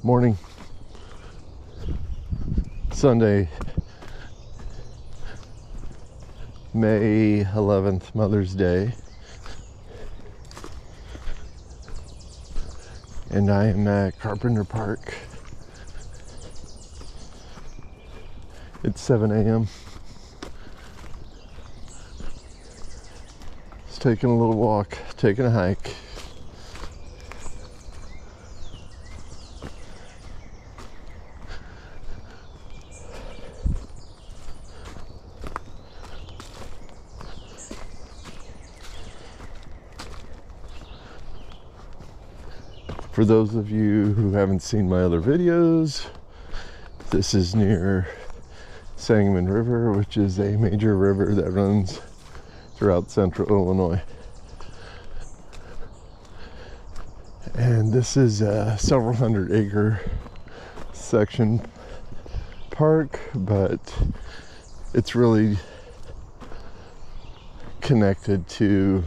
Morning. Sunday, May 11th, Mother's Day. And I am at Carpenter Park. It's 7 a.m. Just taking a little walk, taking a hike. For those of you who haven't seen my other videos, this is near Sangamon River, which is a major river that runs throughout central Illinois. And this is a several hundred acre section park, but it's really connected to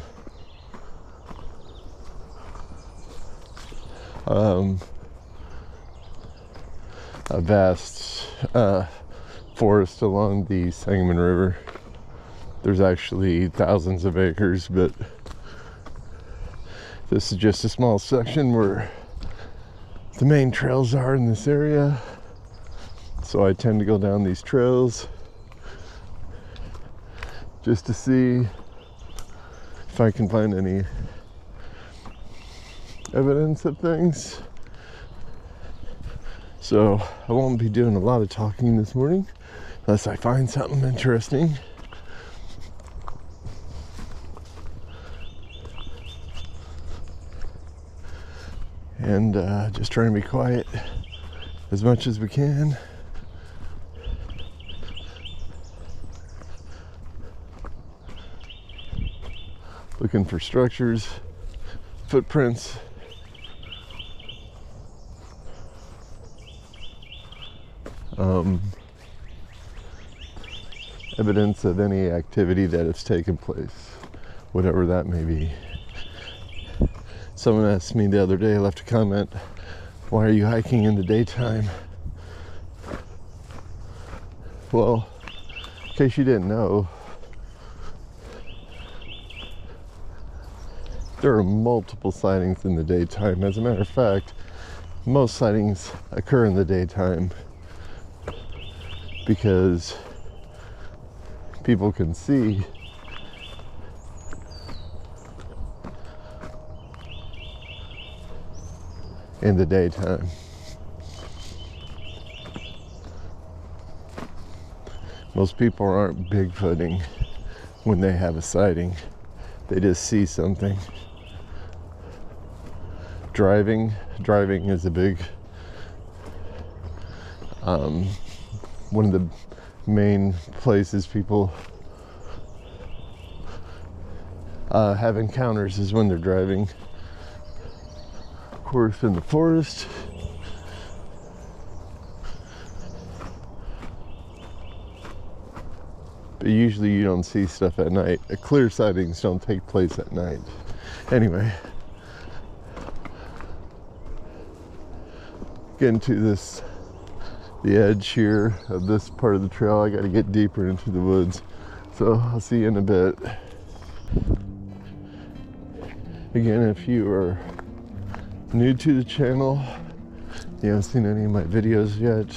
a vast forest along the Sangamon River. There's actually thousands of acres, but this is just a small section where the main trails are in this area. So I tend to go down these trails just to see if I can find any evidence of things. So I won't be doing a lot of talking this morning unless I find something interesting. And just trying to be quiet as much as we can. Looking for structures, footprints. Evidence of any activity that has taken place, whatever that may be. Someone asked me the other day, left a comment, why are you hiking in the daytime? Well, in case you didn't know, there are multiple sightings in the daytime. As a matter of fact, most sightings occur in the daytime because people can see in the daytime. Most people aren't Bigfooting when they have a sighting. They just see something. Driving is a big one of the main places people have encounters is when they're driving. Of course, in the forest. But usually you don't see stuff at night. Clear sightings don't take place at night. Anyway, getting to the edge here of this part of the trail. I got to get deeper into the woods. So I'll see you in a bit. Again, if you are new to the channel, you haven't seen any of my videos yet,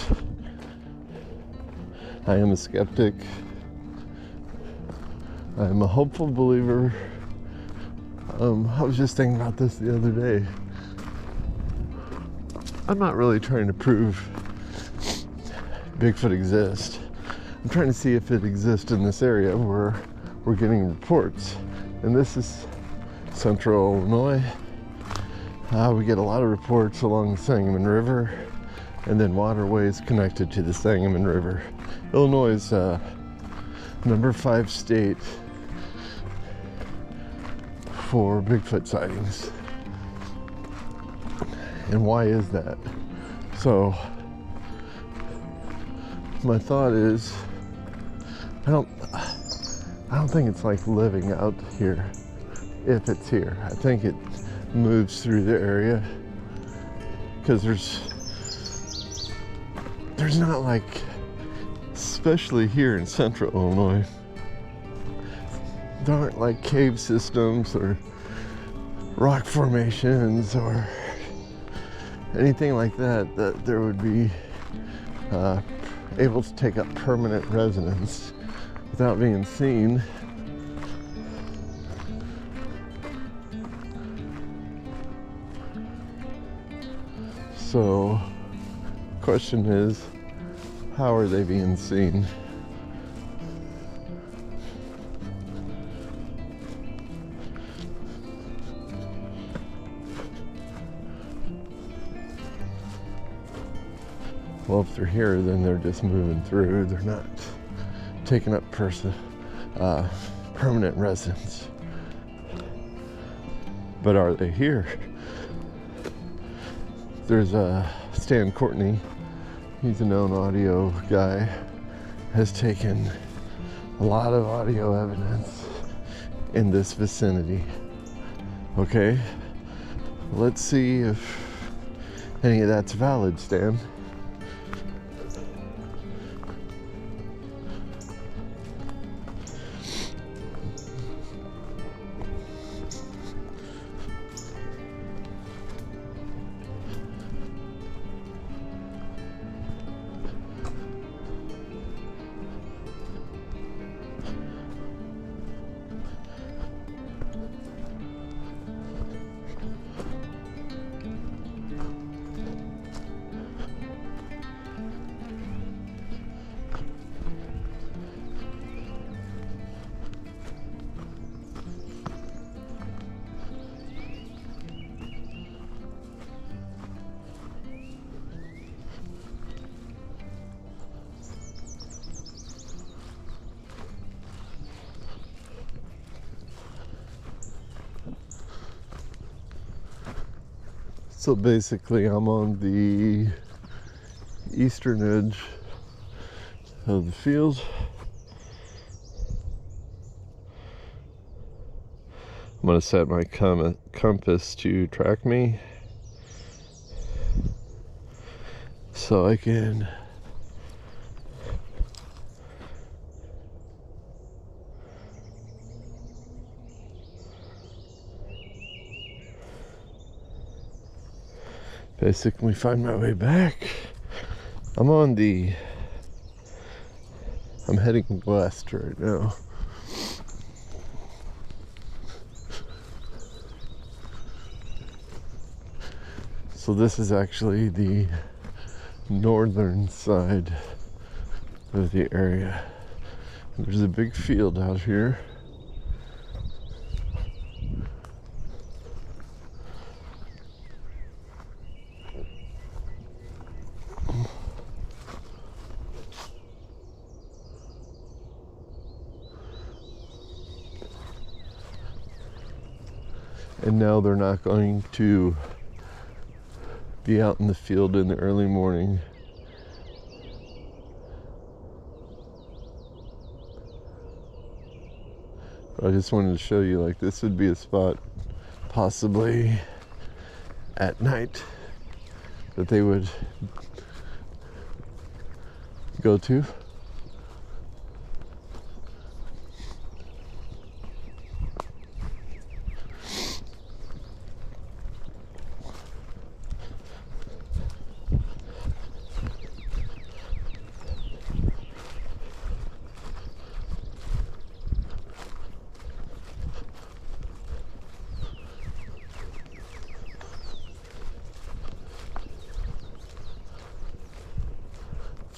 I am a skeptic. I'm a hopeful believer. I was just thinking about this the other day. I'm not really trying to prove Bigfoot exists. I'm trying to see if it exists in this area where we're getting reports. And this is central Illinois. We get a lot of reports along the Sangamon River and then waterways connected to the Sangamon River. Illinois is number 5 state for Bigfoot sightings. And why is that? So my thought is, I don't think it's like living out here, if it's here. I think it moves through the area because there's there's not like, especially here in central Illinois, there aren't like cave systems or rock formations or anything like that that there would be able to take up permanent residence without being seen. So, question is, how are they being seen? Well, if they're here, then they're just moving through. They're not taking up permanent residence. But are they here? There's Stan Courtney. He's a known audio guy. Has taken a lot of audio evidence in this vicinity. Okay, let's see if any of that's valid, Stan. So basically, I'm on the eastern edge of the field. I'm going to set my compass to track me so I can basically find my way back. I'm heading west right now. So this is actually the northern side of the area. There's a big field out here. And now they're not going to be out in the field in the early morning. But I just wanted to show you, like, this would be a spot possibly at night that they would go to.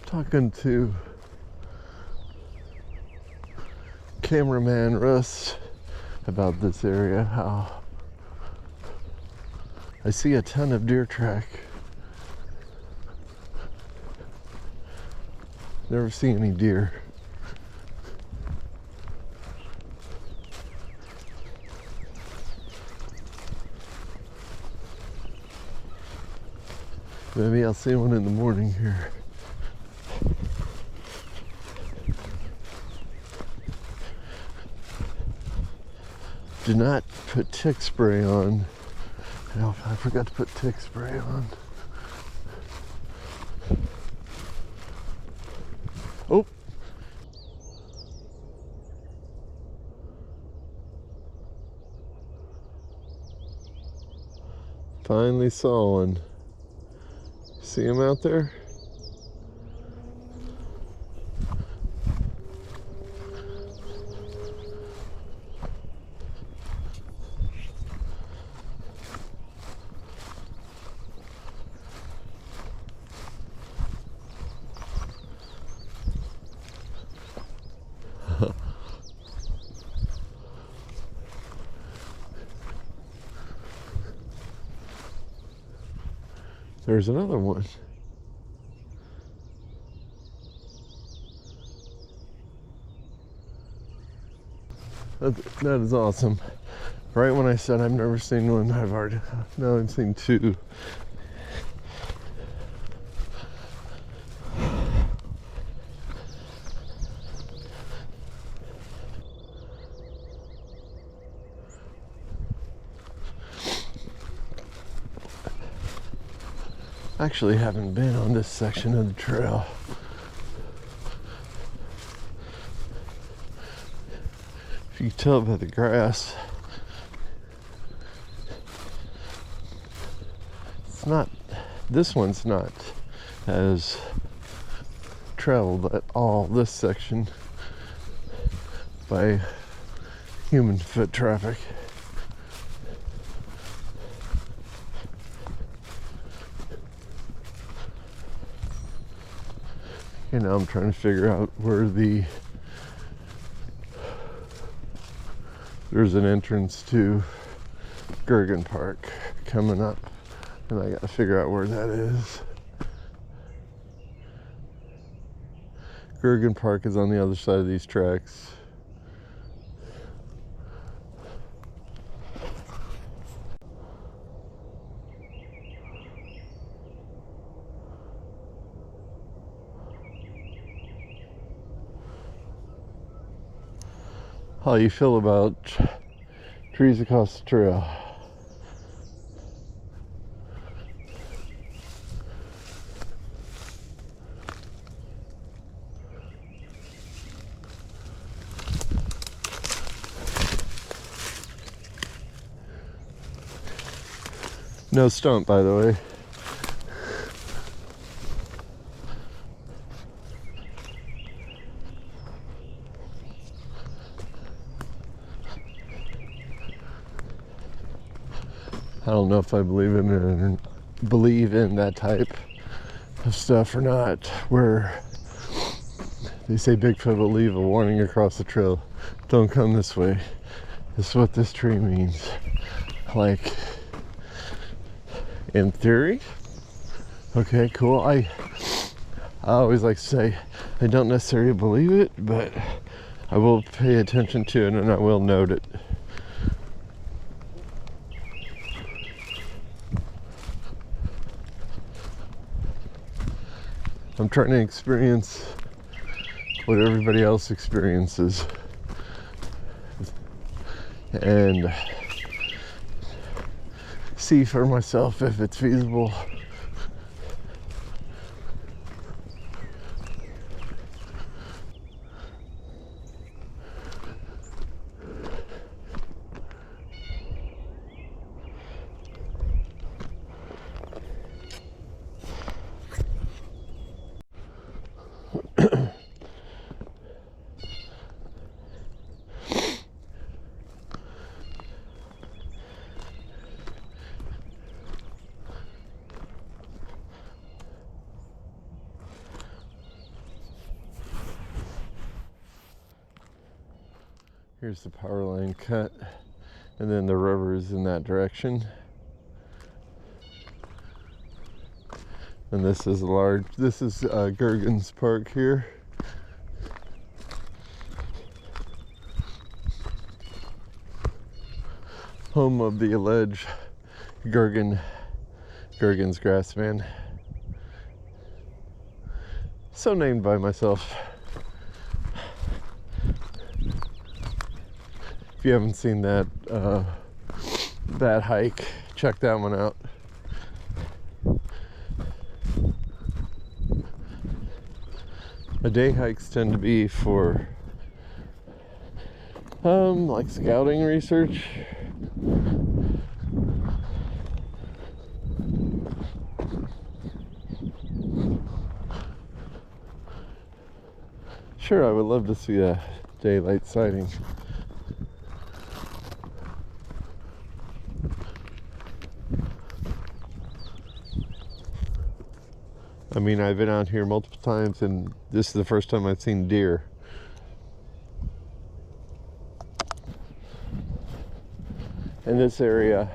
Talking to cameraman Russ about this area, how I see a ton of deer track. Never see any deer. Maybe I'll see one in the morning here. Do not put tick spray on. I forgot to put tick spray on. Oh. Finally saw one. See him out there? There's another one. That is awesome. Right when I said I've never seen one, I've seen two. Actually haven't been on this section of the trail. If you can tell by the grass, this one's not as traveled at all, this section, by human foot traffic. You know, I'm trying to figure out where there's an entrance to Gurgen Park coming up, and I gotta figure out where that is. Gurgen Park is on the other side of these tracks. How you feel about trees across the trail? No stump, by the way. I don't know if I believe in that type of stuff or not, where they say Bigfoot will leave a warning across the trail. Don't come this way. This is what this tree means. Like, in theory, okay, cool. I always like to say I don't necessarily believe it, but I will pay attention to it and I will note it. I'm trying to experience what everybody else experiences and see for myself if it's feasible. Here's the power line cut, and then the river is in that direction. And this is Gurgens Park here. Home of the alleged Gurgens Grassman. So named by myself. If you haven't seen that hike, check that one out. day hikes tend to be for like scouting research. Sure, I would love to see a daylight sighting. I mean, I've been out here multiple times, and this is the first time I've seen deer. In this area,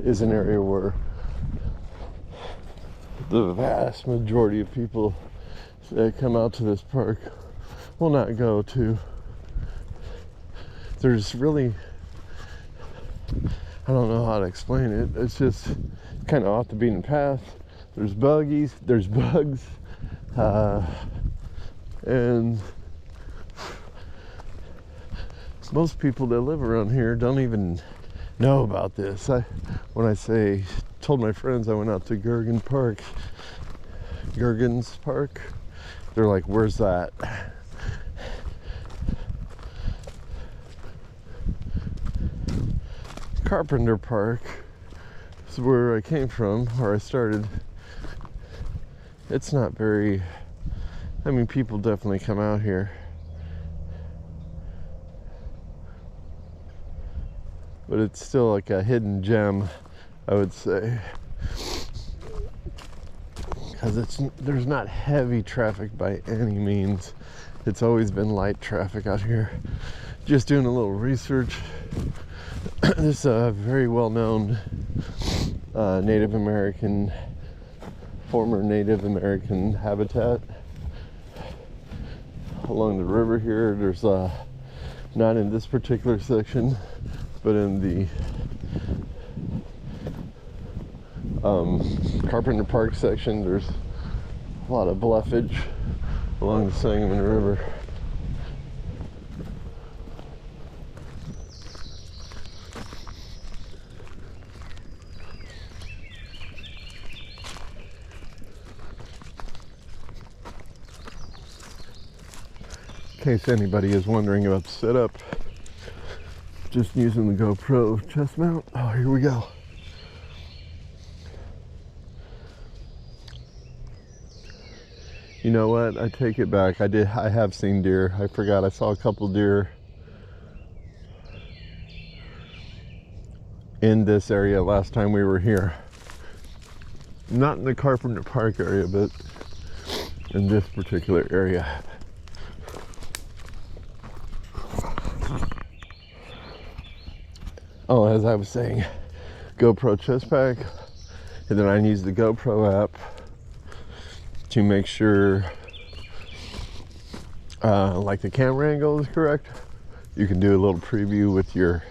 is an area where the vast majority of people that come out to this park will not go to. There's really, I don't know how to explain it. It's just kind of off the beaten path. There's buggies, there's bugs, and most people that live around here don't even know about this. When I told my friends I went out to Gurgens Park, they're like, "Where's that?" Carpenter Park is where I came from, where I started. It's not very, I mean, people definitely come out here, but it's still like a hidden gem, I would say, because there's not heavy traffic by any means. It's always been light traffic out here. Just doing a little research. This is a very well-known former Native American habitat along the river here. There's not in this particular section, but in the Carpenter Park section, there's a lot of bluffage along the Sangamon River. In case anybody is wondering about the setup, just using the GoPro chest mount. Oh, here we go. You know what? I take it back. I have seen deer. I forgot. I saw a couple deer in this area last time we were here. Not in the Carpenter Park area, but in this particular area. Oh, as I was saying, GoPro chest pack, and then I use the GoPro app to make sure like the camera angle is correct. You can do a little preview with your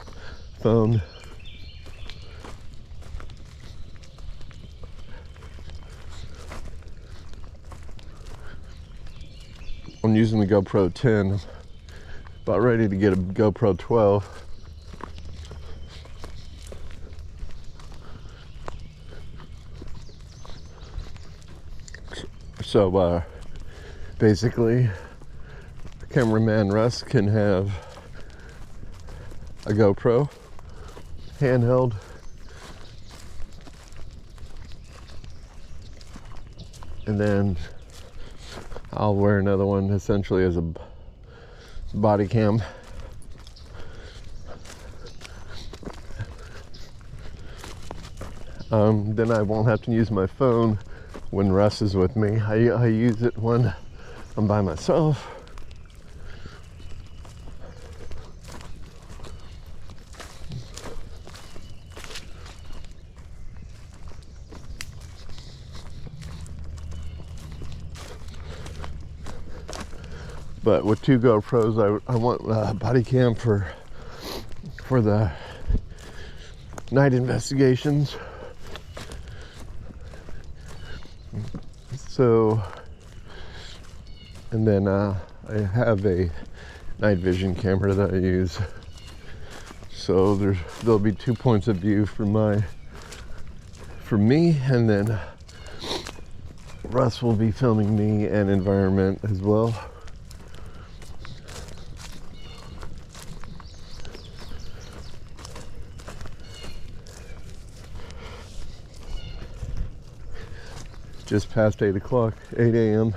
phone. I'm using the GoPro 10, about ready to get a GoPro 12. So basically, cameraman Russ can have a GoPro handheld, and then I'll wear another one essentially as a body cam. Then I won't have to use my phone when Russ is with me. I use it when I'm by myself. But with two GoPros, I want a body cam for the night investigations. So, and then I have a night vision camera that I use. So there'll be 2 points of view for me, and then Russ will be filming me and environment as well. Just past 8 o'clock, 8 a.m.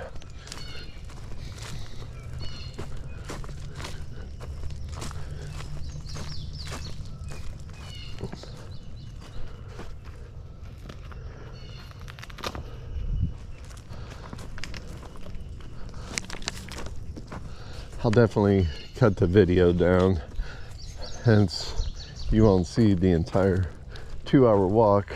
I'll definitely cut the video down, hence you won't see the entire 2-hour walk.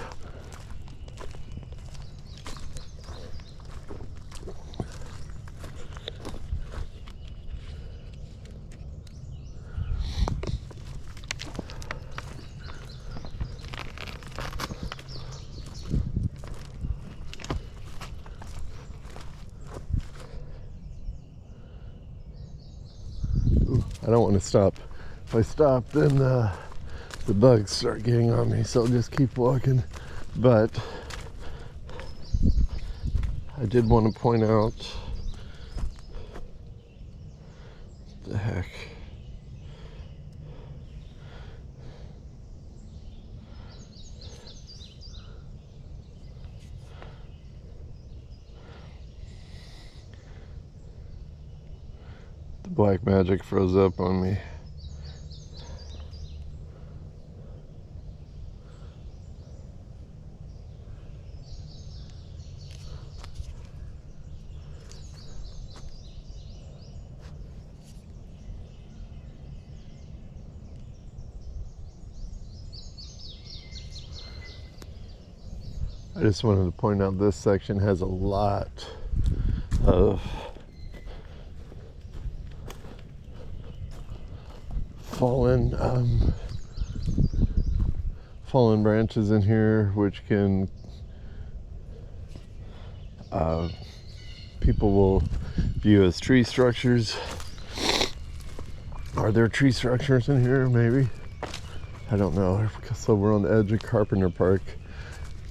I don't want to stop. If I stop, then the bugs start getting on me, so I'll just keep walking. But I did want to point out, the heck. Black magic froze up on me. I just wanted to point out this section has a lot of fallen branches in here, which can people will view as tree structures. Are there tree structures in here? Maybe. I don't know. So we're on the edge of Carpenter Park.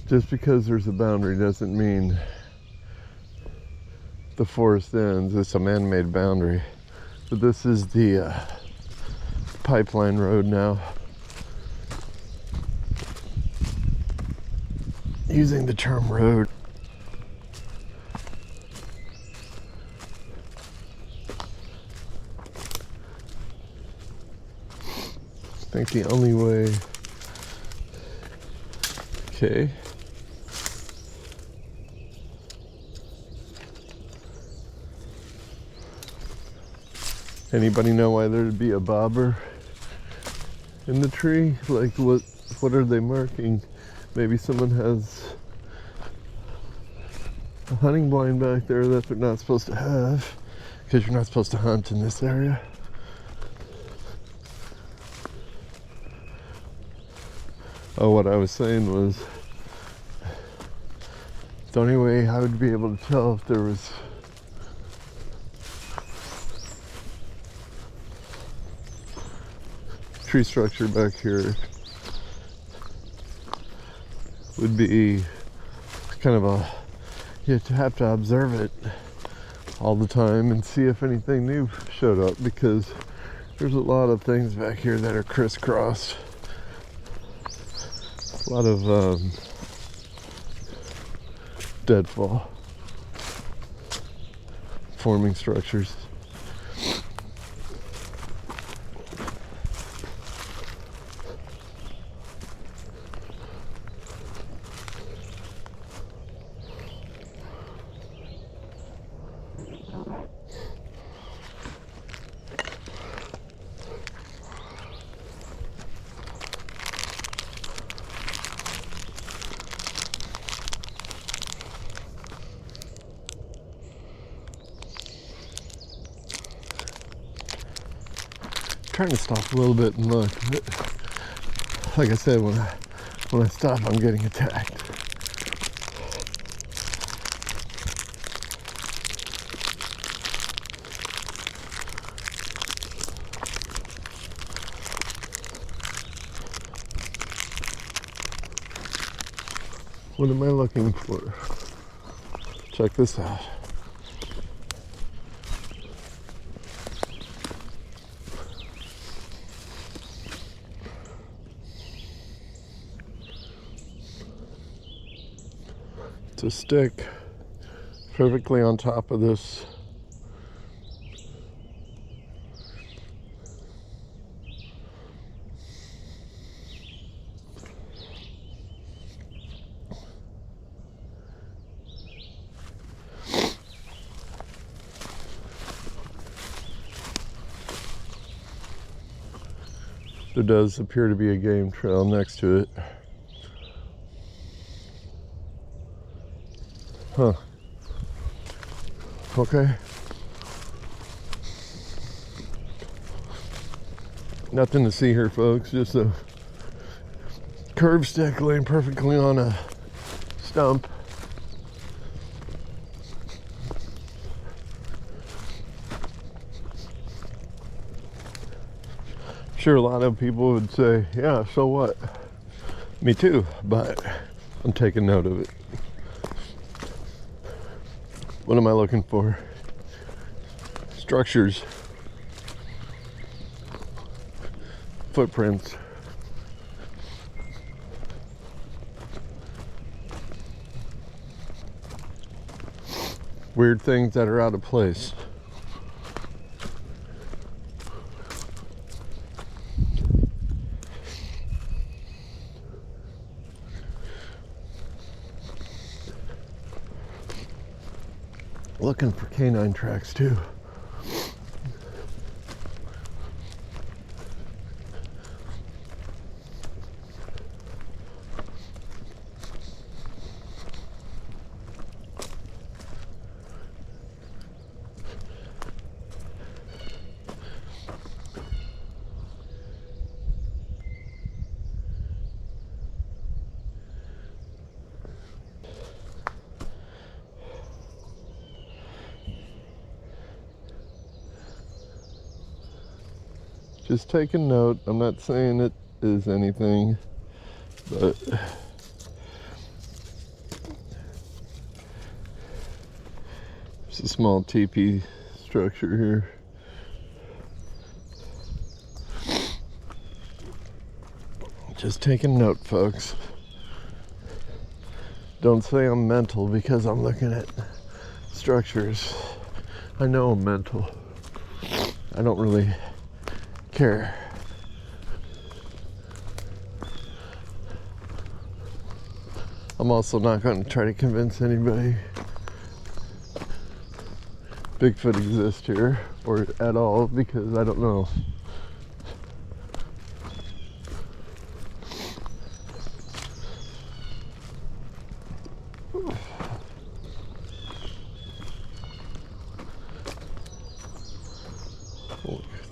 Just because there's a boundary doesn't mean the forest ends. It's a man-made boundary. But this is the pipeline road now. Using the term road. I think the only way. Okay. Anybody know why there'd be a bobber in the tree? Like, what are they marking? Maybe someone has a hunting blind back there that they're not supposed to have, because you're not supposed to hunt in this area. Oh, what I was saying was, the only way I would be able to tell if there was tree structure back here would be kind of a, you have to observe it all the time and see if anything new showed up, because there's a lot of things back here that are crisscrossed. A lot of deadfall forming structures. Trying to stop a little bit and look. Like I said, when I stop, I'm getting attacked. What am I looking for? Check this out. It's a stick perfectly on top of this. There does appear to be a game trail next to it. Huh. Okay. Nothing to see here, folks. Just a curved stick laying perfectly on a stump. Sure, a lot of people would say, yeah, so what? Me too, but I'm taking note of it. What am I looking for? Structures. Footprints. Weird things that are out of place. Looking for canine tracks too. Just taking note. I'm not saying it is anything, but it's a small teepee structure here. Just taking note, folks. Don't say I'm mental because I'm looking at structures. I know I'm mental. I don't really care. I'm also not going to try to convince anybody Bigfoot exists here or at all, because I don't know.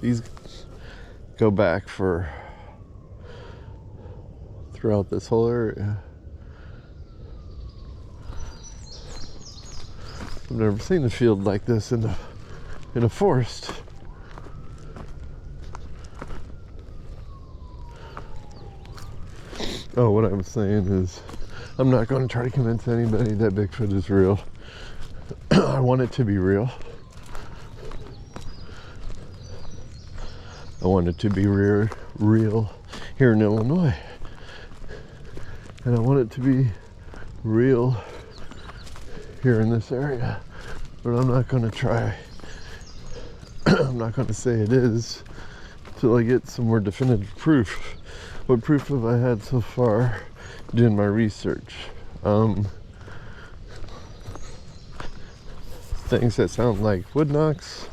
These go back for throughout this whole area. I've never seen a field like this in a forest. Oh, what I was saying is, I'm not going to try to convince anybody that Bigfoot is real. I want it to be real. I want it to be real here in Illinois. And I want it to be real here in this area. But I'm not going to try. I'm not going to say it is until I get some more definitive proof. What proof have I had so far doing my research? Things that sound like wood knocks.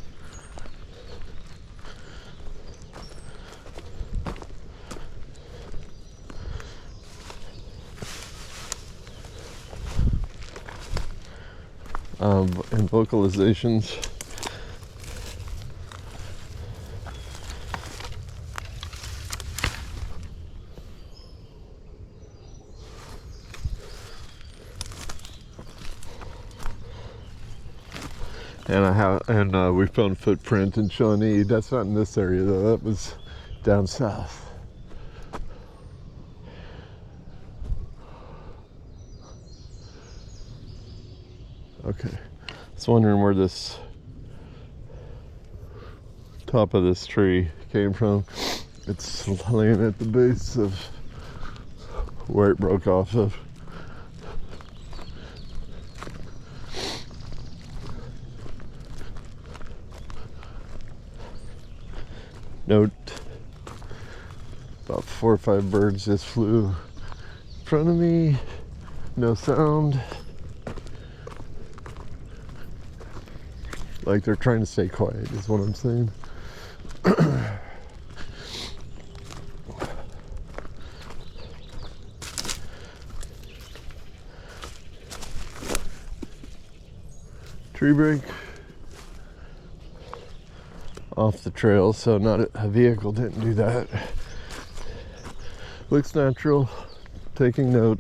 And vocalizations. And we found footprint in Shawnee. That's not in this area though. That was down south. Okay. I was wondering where this top of this tree came from. It's laying at the base of where it broke off of. Note, about 4 or 5 birds just flew in front of me. No sound. Like they're trying to stay quiet is what I'm saying. Tree break off the trail, so not a vehicle didn't do that. Looks natural. Taking note.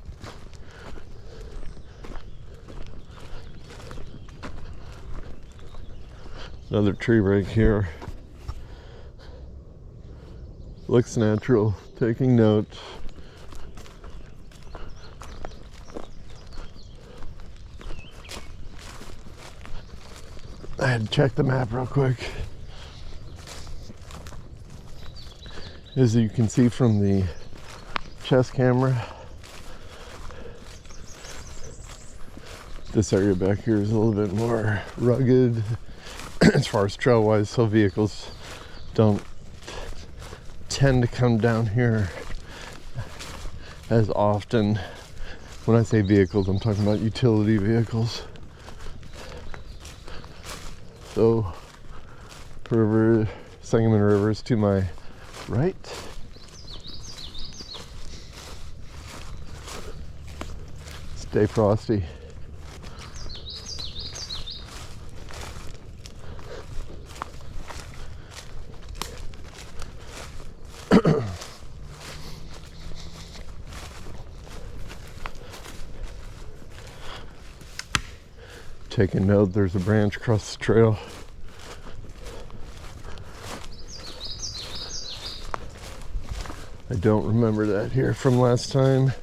Another tree break here. Looks natural. Taking note. I had to check the map real quick. As you can see from the chest camera, this area back here is a little bit more rugged as far as trail wise, so vehicles don't tend to come down here as often. When I say vehicles, I'm talking about utility vehicles. So river, Sangamon River is to my right. Stay frosty. Taking note, there's a branch across the trail. I don't remember that here from last time.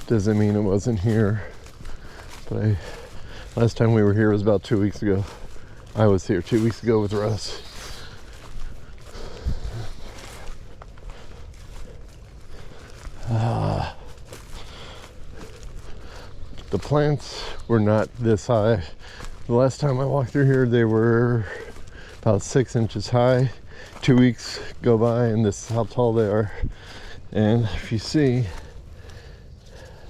Doesn't mean it wasn't here. But last time we were here was about 2 weeks ago. I was here 2 weeks ago with Russ. The plants were not this high. The last time I walked through here, they were about 6 inches high. 2 weeks go by and this is how tall they are. And if you see,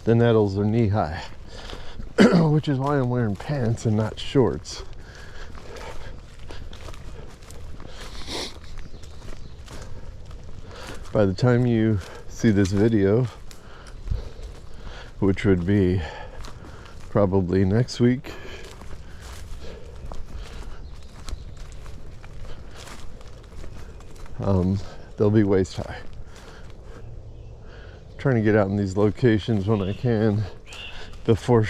the nettles are knee high, which is why I'm wearing pants and not shorts. By the time you see this video, which would be probably next week, they'll be waist high. Trying to get out in these locations when I can before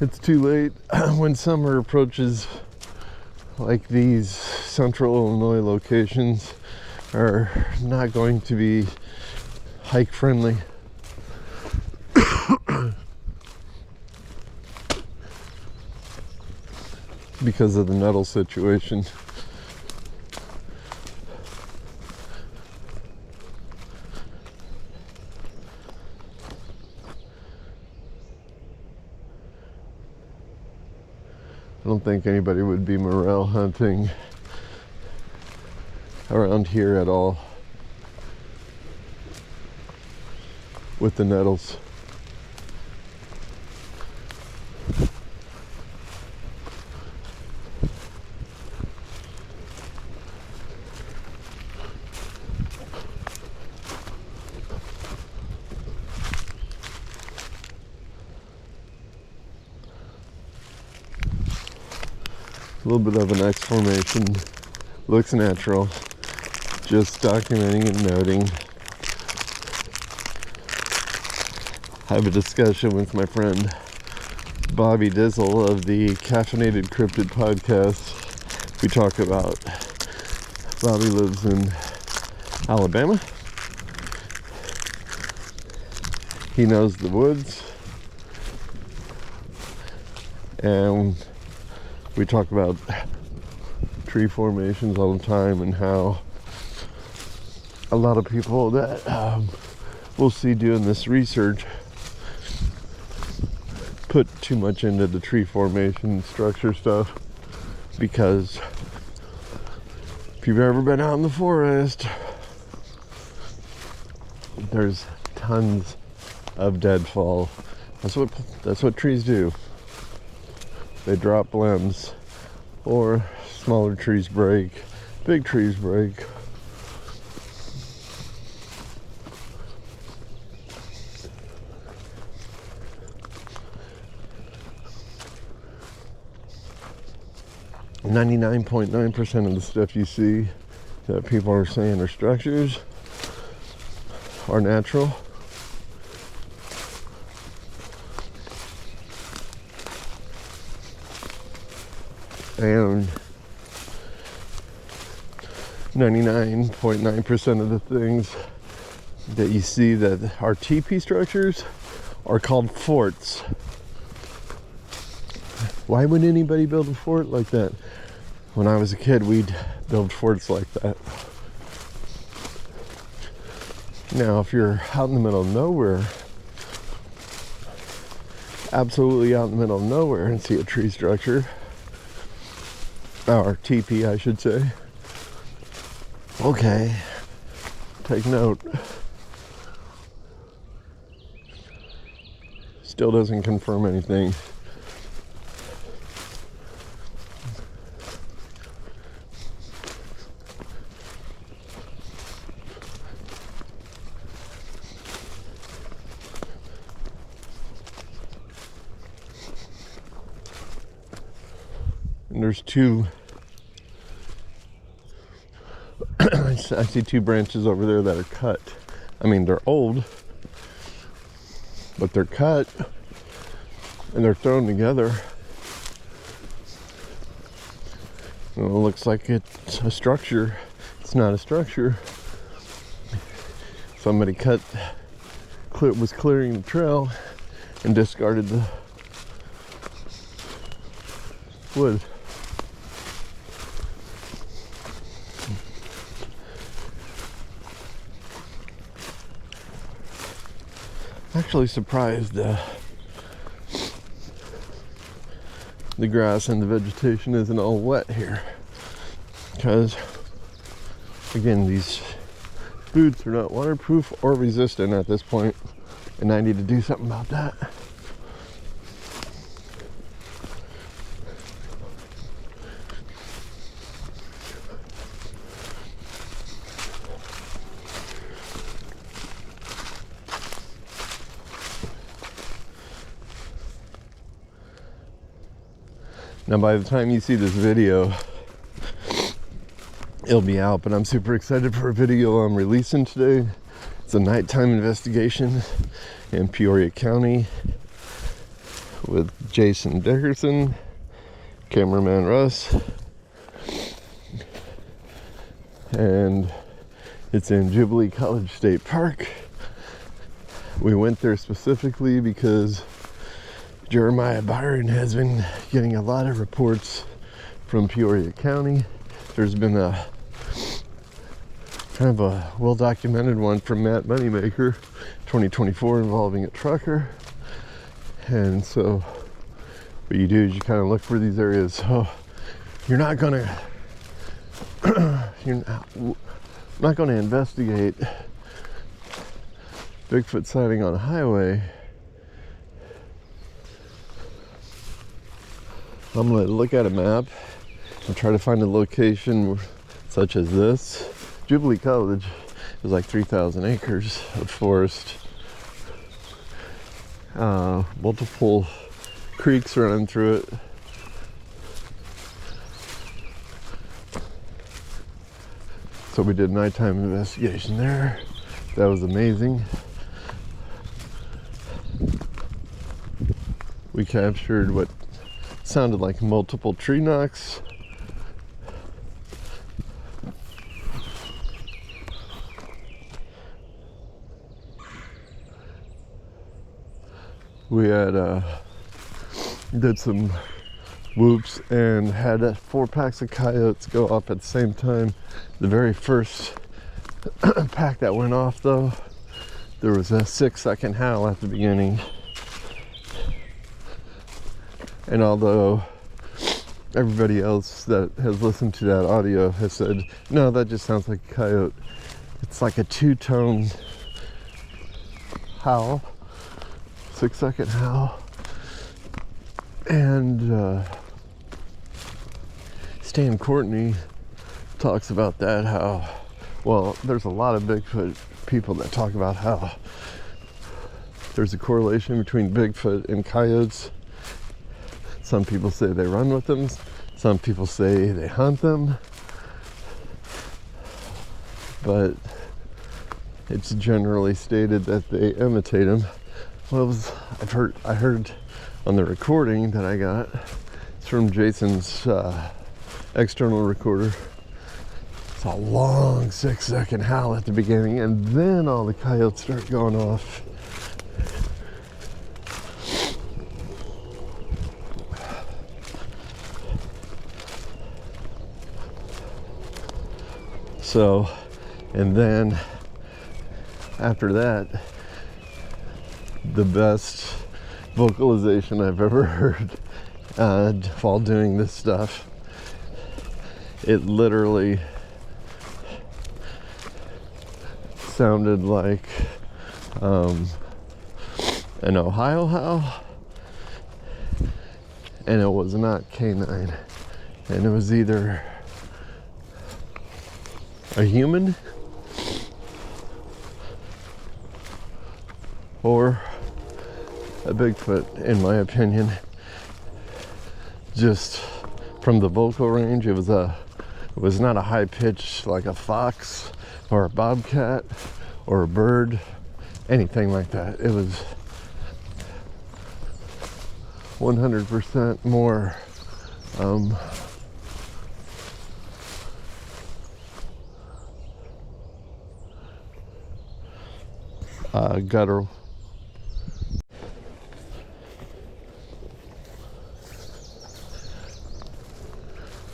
it's too late. When summer approaches, like these central Illinois locations are not going to be hike friendly. Because of the nettle situation. I don't think anybody would be morel hunting around here at all with the nettles. A little bit of an X formation, looks natural, just documenting and noting. I have a discussion with my friend Bobby Dizzle of the Caffeinated Cryptid podcast. We talk about, Bobby lives in Alabama. He knows the woods, and we talk about tree formations all the time and how a lot of people that we'll see doing this research put too much into the tree formation structure stuff, because if you've ever been out in the forest, there's tons of deadfall. That's what trees do. They drop limbs, or smaller trees break, big trees break. .9% of the stuff you see that people are saying are structures are natural. And 99.9% of the things that you see that are TP structures are called forts. Why would anybody build a fort like that? When I was a kid, we'd build forts like that. Now, if you're out in the middle of nowhere, absolutely out in the middle of nowhere, and see a tree structure, or TP, I should say, okay, take note. Still doesn't confirm anything. And there's two, I see two branches over there that are cut. I mean, they're old, but they're cut and they're thrown together. And it looks like it's a structure. It's not a structure. Somebody was clearing the trail and discarded the wood. Actually surprised the grass and the vegetation isn't all wet here, because again, these boots are not waterproof or resistant at this point, and I need to do something about that. Now, by the time you see this video, it'll be out, but I'm super excited for a video I'm releasing today. It's a nighttime investigation in Peoria County with Jason Dickerson, cameraman Russ, and it's in Jubilee College State Park. We went there specifically because Jeremiah Byron has been getting a lot of reports from Peoria County. There's been a kind of a well-documented one from Matt Moneymaker, 2024, involving a trucker. And so what you do is you kind of look for these areas. So you're not gonna investigate Bigfoot sighting on a highway. I'm going to look at a map and try to find a location such as this. Jubilee College is like 3,000 acres of forest. Multiple creeks running through it. So we did nighttime investigation there. That was amazing. We captured what sounded like multiple tree knocks. We had did some whoops, and had 4 packs of coyotes go off at the same time. The very first pack that went off, though, there was a 6-second howl at the beginning. And although everybody else that has listened to that audio has said, no, that just sounds like a coyote, it's like a 2-tone howl, 6-second howl. And Stan Courtney talks about that, how, well, there's a lot of Bigfoot people that talk about how there's a correlation between Bigfoot and coyotes. Some people say they run with them, some people say they hunt them, but it's generally stated that they imitate them. Well, I heard on the recording that I got, it's from Jason's external recorder. It's a long 6-second howl at the beginning, and then all the coyotes start going off. So, and then after that, the best vocalization I've ever heard while doing this stuff, it literally sounded like an Ohio howl, and it was not canine, and it was either a human or a Bigfoot, in my opinion. Just from the vocal range, it was not a high pitch like a fox or a bobcat or a bird, anything like that. It was 100% more guttural.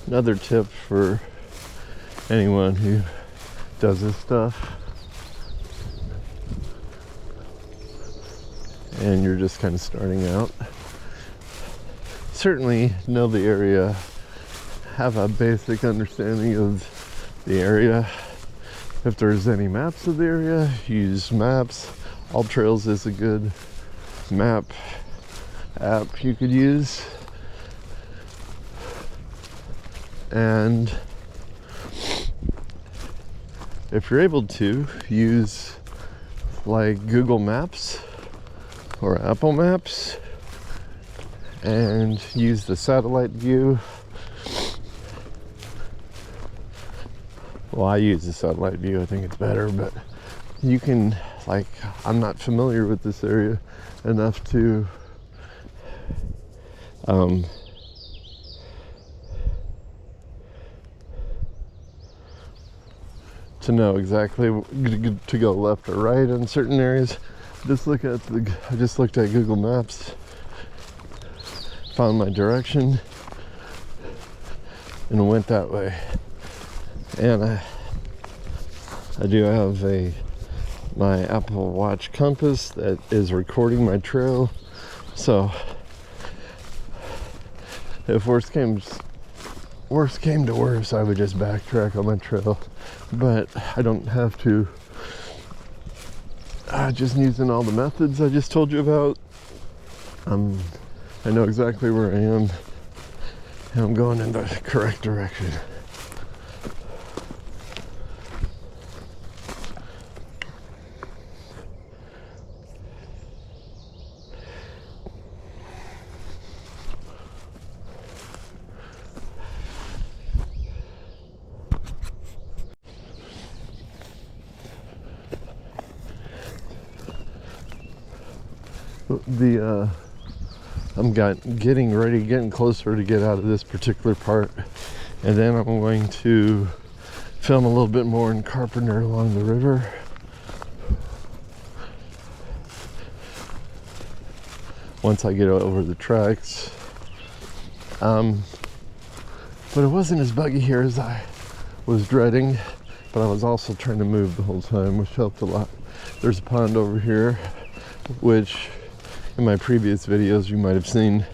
Another tip for anyone who does this stuff and you're just kind of starting out, certainly know the area, have a basic understanding of the area. If there's any maps of the area, use maps. All Trails is a good map app you could use. And if you're able to, use like Google Maps or Apple Maps and use the satellite view. Well, I use the satellite view, I think it's better, but you can, like, I'm not familiar with this area enough to know exactly to go left or right in certain areas. I just looked at Google Maps, found my direction, and went that way. And I do have my Apple Watch compass that is recording my trail. So if worst came to worst, I would just backtrack on my trail. But I don't have to. Just using all the methods I just told you about, I know exactly where I am, and I'm going in the correct direction. I'm getting closer to get out of this particular part, and then I'm going to film a little bit more in Carpenter along the river. Once I get over the tracks, But it wasn't as buggy here as I was dreading, but I was also trying to move the whole time, which helped a lot. There's a pond over here, which in my previous videos you might have seen.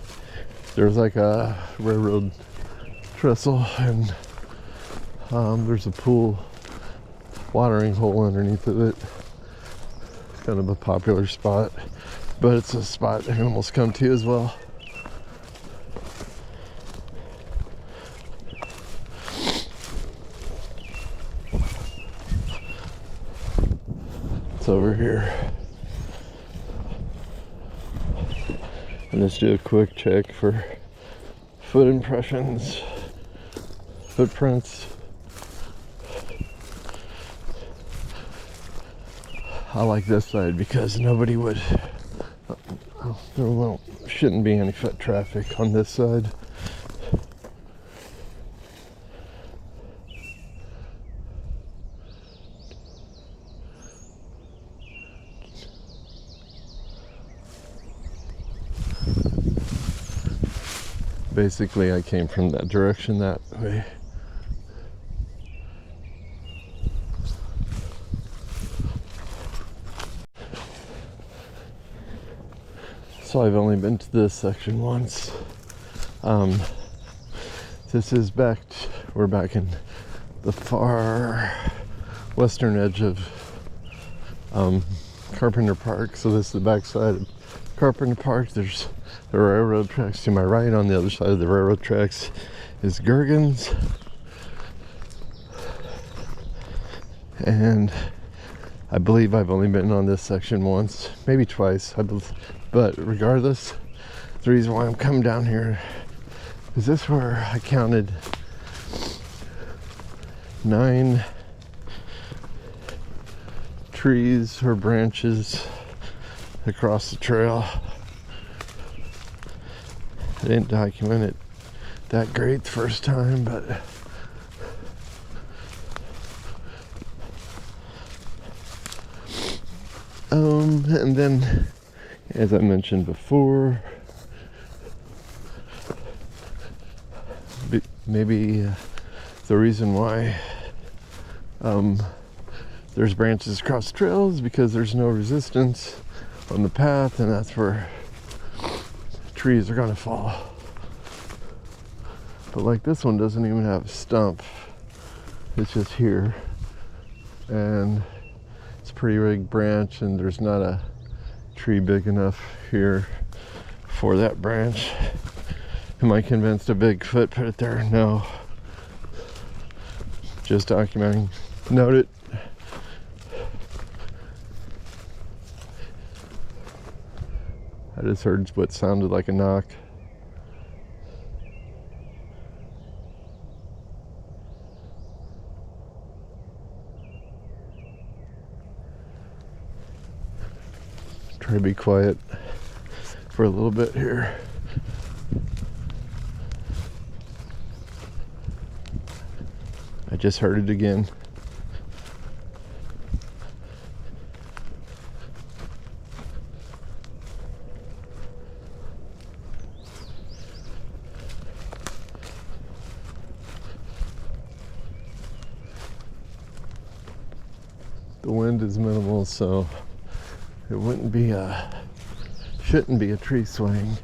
There's like a railroad trestle, and there's a pool watering hole underneath of it. Kind of a popular spot, but it's a spot animals come to as well. It's over here. And let's do a quick check for foot impressions, footprints. I like this side because nobody would, there shouldn't be any foot traffic on this side. Basically, I came from that direction that way. So I've only been to this section once. This is we're back in the far western edge of Carpenter Park. So this is the back side of Carpenter Park. There's the railroad tracks to my right. On the other side of the railroad tracks is Gurgens. And I believe I've only been on this section once, maybe twice. But regardless, the reason why I'm coming down here is this where I counted 9 trees or branches across the trail. I didn't document it that great the first time, but and then, as I mentioned before, maybe the reason why there's branches across the trail is because there's no resistance on the path, and that's where trees are gonna fall. But like this one doesn't even have a stump, it's just here, and it's a pretty big branch, and there's not a tree big enough here for that branch. Am I convinced a Bigfoot put it there? No. Just documenting. Note it. I just heard what sounded like a knock. Try to be quiet for a little bit here. I just heard it again. The wind is minimal, so it shouldn't be a tree swaying.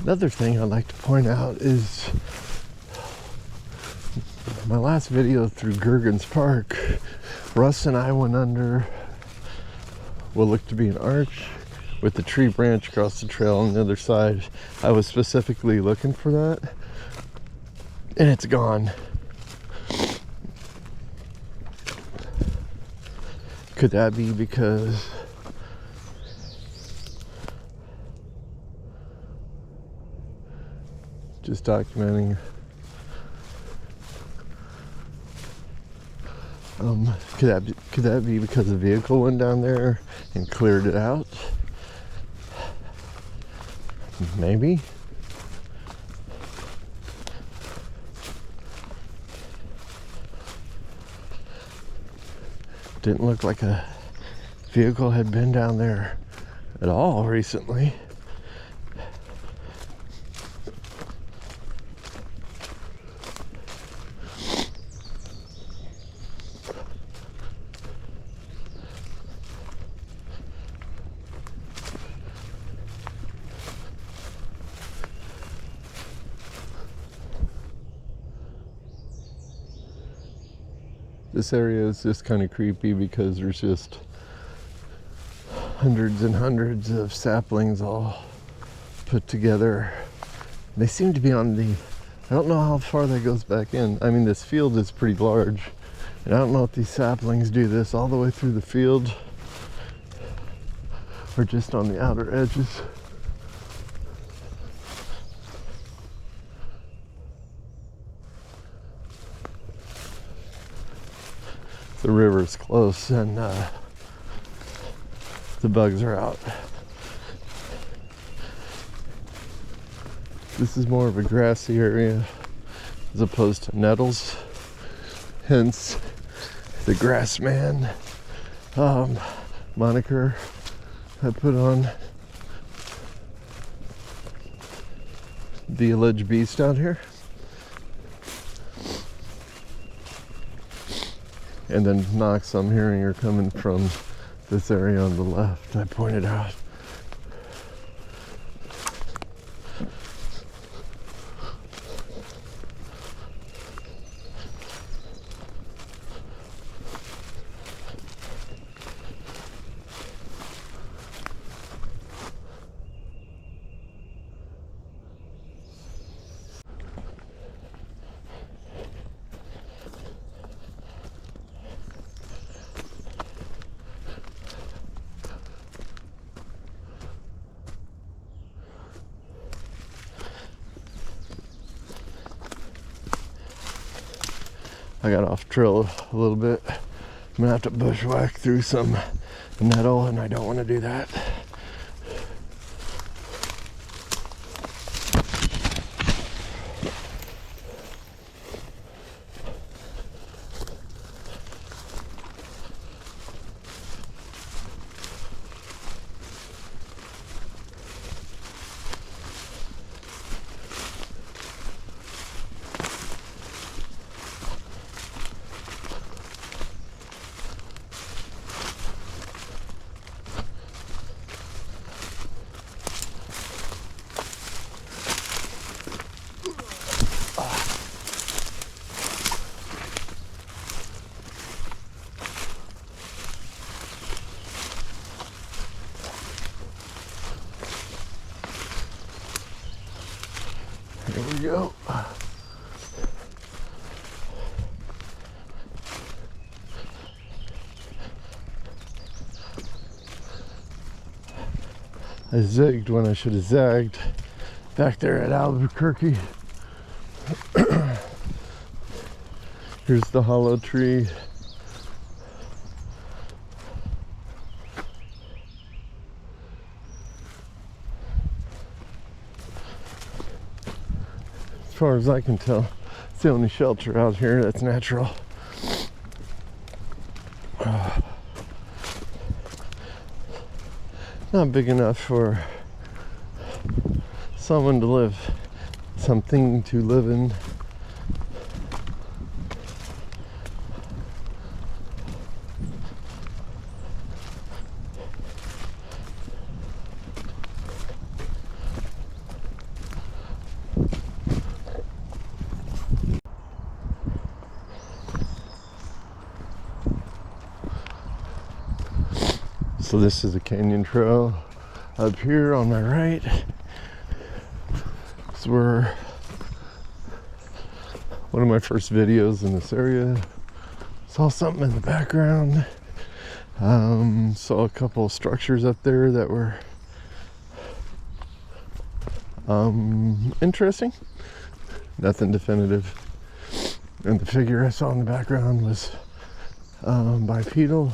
Another thing I'd like to point out is my last video through Gurgens Park, Russ and I went under what looked to be an arch with the tree branch across the trail on the other side. I was specifically looking for that, and it's gone. Could that be because just documenting Could that be because a vehicle went down there and cleared it out? Maybe. Didn't look like a vehicle had been down there at all recently. This area is just kind of creepy because there's just hundreds and hundreds of saplings all put together. They seem to be on the, I don't know how far that goes back in. I mean, this field is pretty large, and I don't know if these saplings do this all the way through the field or just on the outer edges. The river's close and the bugs are out. This is more of a grassy area as opposed to nettles, hence the Grassman moniker I put on the alleged beast out here. And then knocks I'm hearing are coming from this area on the left I pointed out. I got off trail a little bit. I'm gonna have to bushwhack through some nettle, and I don't want to do that. Here we go. I zigged when I should have zagged back there at Albuquerque. Here's the hollow tree. As far as I can tell, it's the only shelter out here that's natural. Not big enough for someone to live, something to live in. So this is a canyon trail up here on my right. It's where one of my first videos in this area. Saw something in the background. Saw a couple of structures up there that were interesting. Nothing definitive. And the figure I saw in the background was Bipedal.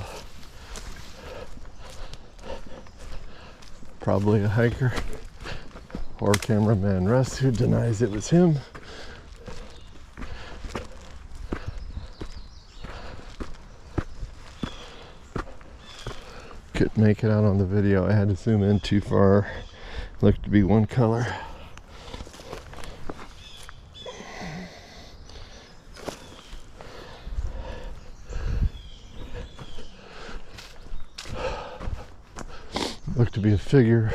Probably a hiker. Or cameraman Russ, who denies it was him. Couldn't make it out on the video. I had to zoom in too far. Looked to be one color. Looked to be a figure,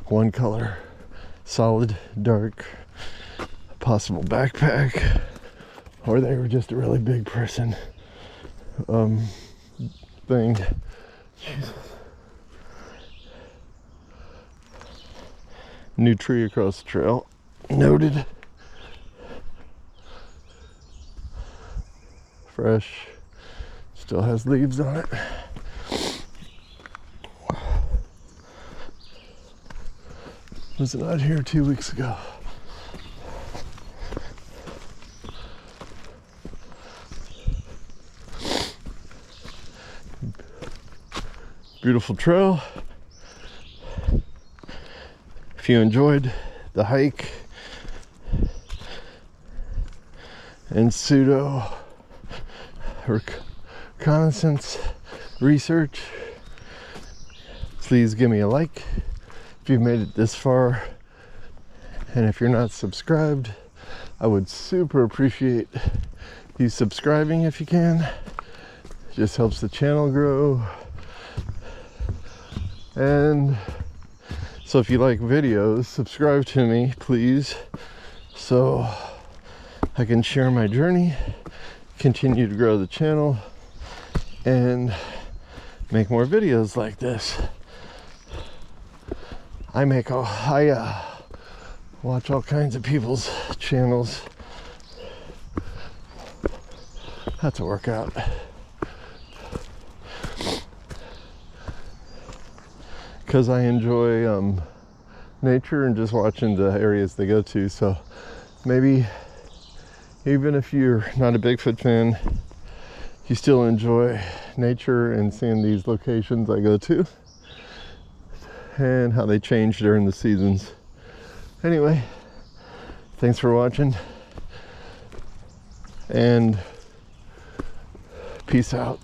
one color, solid, dark, possible backpack, or they were just a really big person thing. Jesus. New tree across the trail. Noted. Fresh. Still has leaves on it. Was not here 2 weeks ago. Beautiful trail. If you enjoyed the hike and pseudo reconnaissance research, please give me a like. If you've made it this far, and if you're not subscribed, I would super appreciate you subscribing if you can. It just helps the channel grow. And so if you like videos, subscribe to me, please, so I can share my journey, continue to grow the channel, and make more videos like this. I watch all kinds of people's channels. That's a workout. Because I enjoy nature and just watching the areas they go to. So maybe even if you're not a Bigfoot fan, you still enjoy nature and seeing these locations I go to and how they change during the seasons. Anyway, thanks for watching, and peace out.